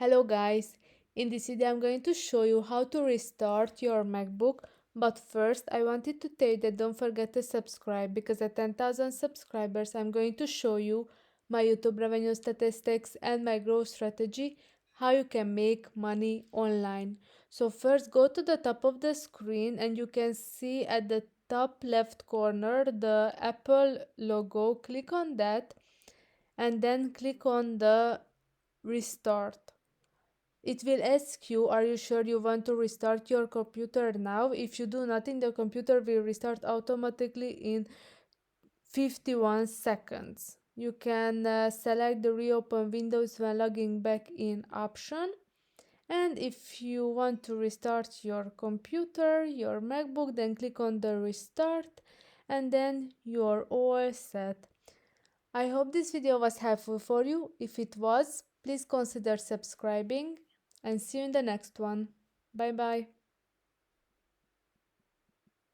Hello guys, in this video I'm going to show you how to restart your MacBook, but first I wanted to tell you that don't forget to subscribe because at 10,000 subscribers I'm going to show you my YouTube revenue statistics and my growth strategy, how you can make money online. So first go to the top of the screen and you can see at the top left corner the Apple logo. Click on that and then click on the restart. It will ask you, are you sure you want to restart your computer now? If you do nothing, the computer will restart automatically in 51 seconds. You can select the reopen Windows when logging back in option. And if you want to restart your computer, your MacBook, then click on the restart and then you're all set. I hope this video was helpful for you. If it was, please consider subscribing and see you in the next one. Bye bye.